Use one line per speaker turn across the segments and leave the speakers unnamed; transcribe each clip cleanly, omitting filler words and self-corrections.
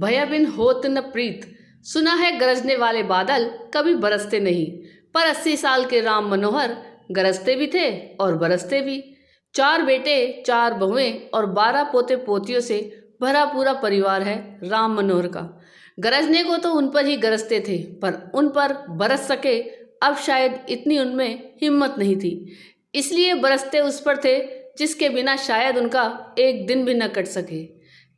भया बिन होत न प्रीत, सुना है गरजने वाले बादल कभी बरसते नहीं। पर 80 साल के राम मनोहर गरजते भी थे और बरसते भी। 4 बेटे, 4 बहुएं और 12 पोते पोतियों से भरा पूरा परिवार है राम मनोहर का। गरजने को तो उन पर ही गरजते थे, पर उन पर बरस सके अब शायद इतनी उनमें हिम्मत नहीं थी। इसलिए बरसते उस पर थे जिसके बिना शायद उनका एक दिन भी न कट सके।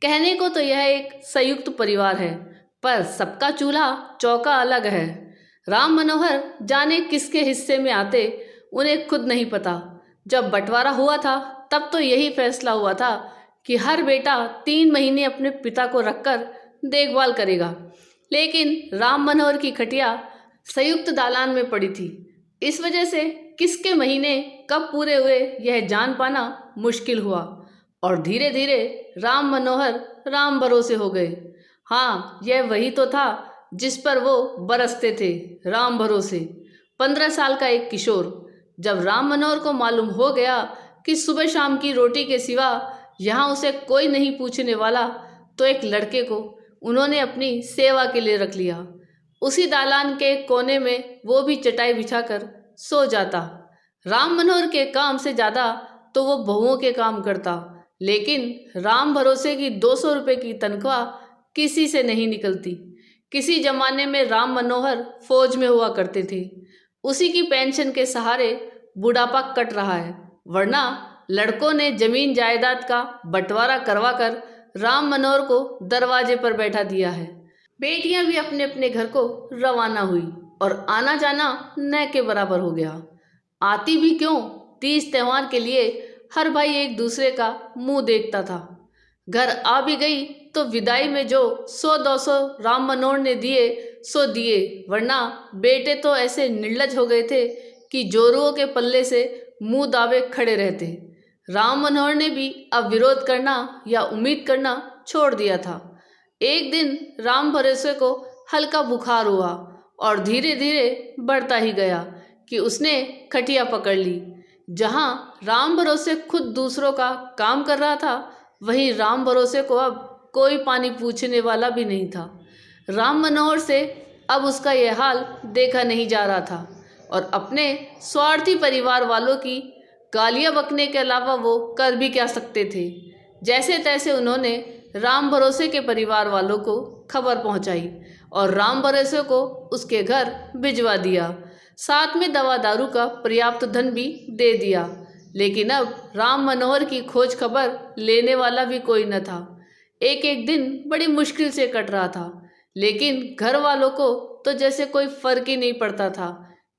कहने को तो यह एक संयुक्त परिवार है, पर सबका चूल्हा चौका अलग है। राम मनोहर जाने किसके हिस्से में आते उन्हें खुद नहीं पता। जब बंटवारा हुआ था तब तो यही फैसला हुआ था कि हर बेटा 3 महीने अपने पिता को रखकर देखभाल करेगा। लेकिन राम मनोहर की खटिया संयुक्त दालान में पड़ी थी। इस वजह से किसके महीने कब पूरे हुए यह जान पाना मुश्किल हुआ और धीरे धीरे राम मनोहर राम भरोसे हो गए। हाँ, यह वही तो था जिस पर वो बरसते थे, राम भरोसे। 15 साल का एक किशोर। जब राम मनोहर को मालूम हो गया कि सुबह शाम की रोटी के सिवा यहाँ उसे कोई नहीं पूछने वाला, तो एक लड़के को उन्होंने अपनी सेवा के लिए रख लिया। उसी दालान के कोने में वो भी चटाई बिछाकर सो जाता। राम मनोहर के काम से ज़्यादा तो वो बहुओं के काम करता, लेकिन राम भरोसे की 200 रुपये की तनख्वाह किसी से नहीं निकलती। किसी जमाने में राम मनोहर फौज में हुआ करते थे। उसी की पेंशन के सहारे बुढ़ापा कट रहा है, वरना लड़कों ने जमीन जायदाद का बंटवारा करवाकर राम मनोहर को दरवाजे पर बैठा दिया है। बेटियां भी अपने अपने घर को रवाना हुई और आना जाना न के बराबर हो गया। आती भी क्यों, तीज त्यौहार के लिए हर भाई एक दूसरे का मुंह देखता था। घर आ भी गई तो विदाई में जो 100-200 राम मनोहर ने दिए सो दिए, वरना बेटे तो ऐसे निर्लज हो गए थे कि जोरुओं के पल्ले से मुंह दावे खड़े रहते। राम मनोहर ने भी अब विरोध करना या उम्मीद करना छोड़ दिया था। एक दिन राम भरोसे को हल्का बुखार हुआ और धीरे धीरे बढ़ता ही गया कि उसने खटिया पकड़ ली। जहां राम भरोसे खुद दूसरों का काम कर रहा था, वहीं राम भरोसे को अब कोई पानी पूछने वाला भी नहीं था। राम मनोहर से अब उसका यह हाल देखा नहीं जा रहा था और अपने स्वार्थी परिवार वालों की गालियां बकने के अलावा वो कर भी क्या सकते थे। जैसे तैसे उन्होंने राम भरोसे के परिवार वालों को खबर पहुंचाई और राम भरोसे को उसके घर भिजवा दिया। साथ में दवा दारू का पर्याप्त धन भी दे दिया। लेकिन अब राम मनोहर की खोज खबर लेने वाला भी कोई न था। एक एक दिन बड़ी मुश्किल से कट रहा था, लेकिन घर वालों को तो जैसे कोई फर्क ही नहीं पड़ता था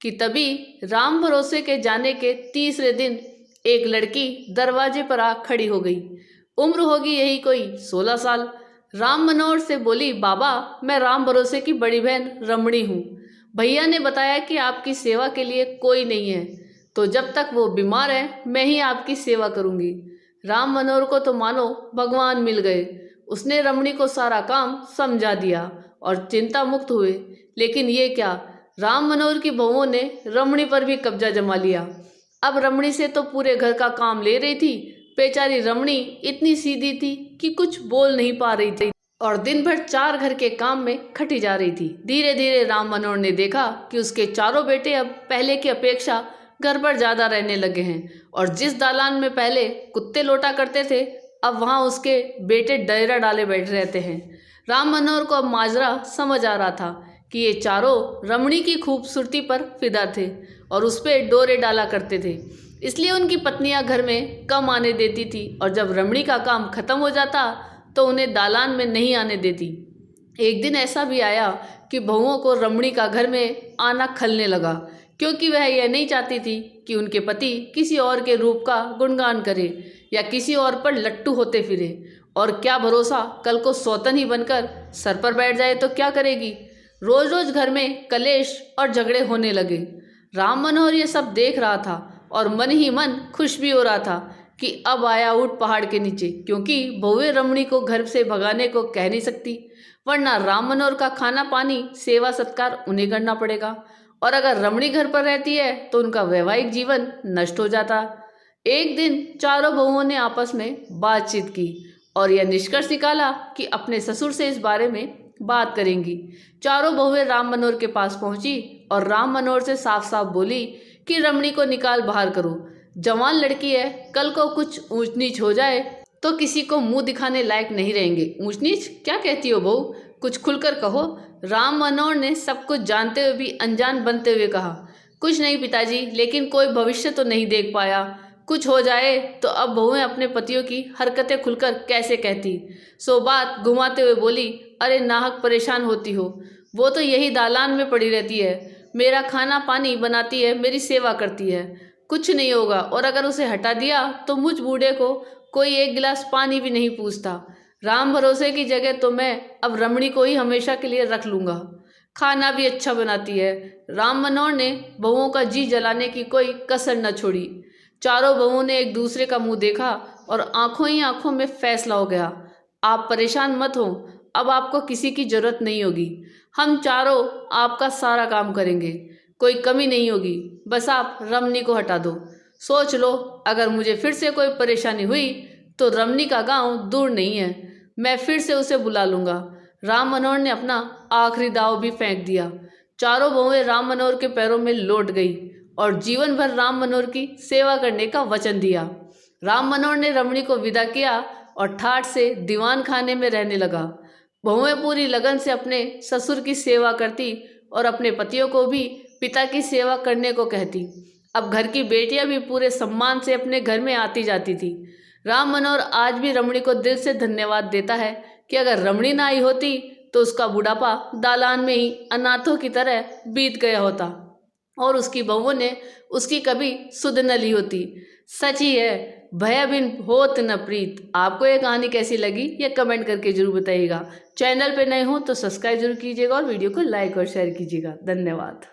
कि तभी राम भरोसे के जाने के तीसरे दिन एक लड़की दरवाजे पर आ खड़ी हो गई। उम्र होगी यही कोई 16 साल। राम मनोहर से बोली, बाबा, मैं राम भरोसे की बड़ी बहन रमणी हूँ। भैया ने बताया कि आपकी सेवा के लिए कोई नहीं है, तो जब तक वो बीमार है मैं ही आपकी सेवा करूँगी। राम मनोहर को तो मानो भगवान मिल गए। उसने रमणी को सारा काम समझा दिया और चिंता मुक्त हुए। लेकिन ये क्या, राम मनोहर की बहुओं ने रमणी पर भी कब्जा जमा लिया। अब रमणी से तो पूरे घर का काम ले रही थी। बेचारी रमणी इतनी सीधी थी कि कुछ बोल नहीं पा रही थी और दिन भर 4 घर के काम में खटी जा रही थी। धीरे धीरे राम मनोहर ने देखा कि उसके चारों बेटे अब पहले की अपेक्षा घर पर ज़्यादा रहने लगे हैं और जिस दालान में पहले कुत्ते लौटा करते थे, अब वहाँ उसके बेटे डेरा डाले बैठे रहते हैं। राम मनोहर को अब माजरा समझ आ रहा था कि ये चारों रमणी की खूबसूरती पर फिदा थे और उस पर डोरे डाला करते थे। इसलिए उनकी पत्नियां घर में कम आने देती थी और जब रमणी का काम खत्म हो जाता तो उन्हें दालान में नहीं आने देती। एक दिन ऐसा भी आया कि बहुओं को रमणी का घर में आना खलने लगा, क्योंकि वह यह नहीं चाहती थी कि उनके पति किसी और के रूप का गुणगान करे या किसी और पर लट्टू होते फिरे। और क्या भरोसा, कल को सौतन ही बनकर सर पर बैठ जाए तो क्या करेगी। रोज रोज घर में कलेश और झगड़े होने लगे। राम मनोहर ये सब देख रहा था और मन ही मन खुश भी हो रहा था कि अब आया ऊँट पहाड़ के नीचे, क्योंकि बहुएं रमणी को घर से भगाने को कह नहीं सकती, वरना राम मनोहर का खाना पानी सेवा सत्कार उन्हें करना पड़ेगा और अगर रमणी घर पर रहती है तो उनका वैवाहिक जीवन नष्ट हो जाता। एक दिन चारों बहुओं ने आपस में बातचीत की और यह निष्कर्ष निकाला कि अपने ससुर से इस बारे में बात करेंगी। चारों बहुएं राम मनोहर के पास पहुंची और राम मनोहर से साफ साफ बोली कि रमणी को निकाल बाहर करो। जवान लड़की है, कल को कुछ ऊंच नीच हो जाए तो किसी को मुंह दिखाने लायक नहीं रहेंगे। ऊंच नीच क्या कहती हो बहू, कुछ खुलकर कहो। राम मनोहर ने सब कुछ जानते हुए भी अनजान बनते हुए कहा, कुछ नहीं पिताजी, लेकिन कोई भविष्य तो नहीं देख पाया। कुछ हो जाए तो अब बहुएं अपने पतियों की हरकतें खुलकर कैसे कहती। सो बात घुमाते हुए बोली, अरे नाहक परेशान होती हो, वो तो यही दालान में पड़ी रहती है, मेरा खाना पानी बनाती है, मेरी सेवा करती है, कुछ नहीं होगा। और अगर उसे हटा दिया तो मुझ बूढ़े को कोई एक गिलास पानी भी नहीं पूछता। राम भरोसे की जगह तो मैं अब रमणी को ही हमेशा के लिए रख लूँगा। खाना भी अच्छा बनाती है। राम मनोहर ने बहुओं का जी जलाने की कोई कसर न छोड़ी। चारों बहुओं ने एक दूसरे का मुंह देखा और आंखों ही आंखों में फैसला हो गया, आप परेशान मत हो, अब आपको किसी की जरूरत नहीं होगी। हम चारों आपका सारा काम करेंगे, कोई कमी नहीं होगी, बस आप रमणी को हटा दो। सोच लो, अगर मुझे फिर से कोई परेशानी हुई तो रमणी का गांव दूर नहीं है, मैं फिर से उसे बुला लूँगा। राम मनोहर ने अपना आखिरी दाव भी फेंक दिया। चारों बहुएं राम मनोहर के पैरों में लौट गई और जीवन भर राम मनोहर की सेवा करने का वचन दिया। राम मनोहर ने रमणी को विदा किया और ठाठ से दीवान खाने में रहने लगा। बहुएं पूरी लगन से अपने ससुर की सेवा करती और अपने पतियों को भी पिता की सेवा करने को कहती। अब घर की बेटियां भी पूरे सम्मान से अपने घर में आती जाती थी। राम मनोहर आज भी रमणी को दिल से धन्यवाद देता है कि अगर रमणी ना आई होती तो उसका बुढ़ापा दालान में ही अनाथों की तरह बीत गया होता और उसकी बहुओं ने उसकी कभी सुध न ली होती। सच ही है, भय बिन होत न प्रीत। आपको ये कहानी कैसी लगी ये कमेंट करके जरूर बताइएगा। चैनल पे नए हो तो सब्सक्राइब जरूर कीजिएगा और वीडियो को लाइक और शेयर कीजिएगा। धन्यवाद।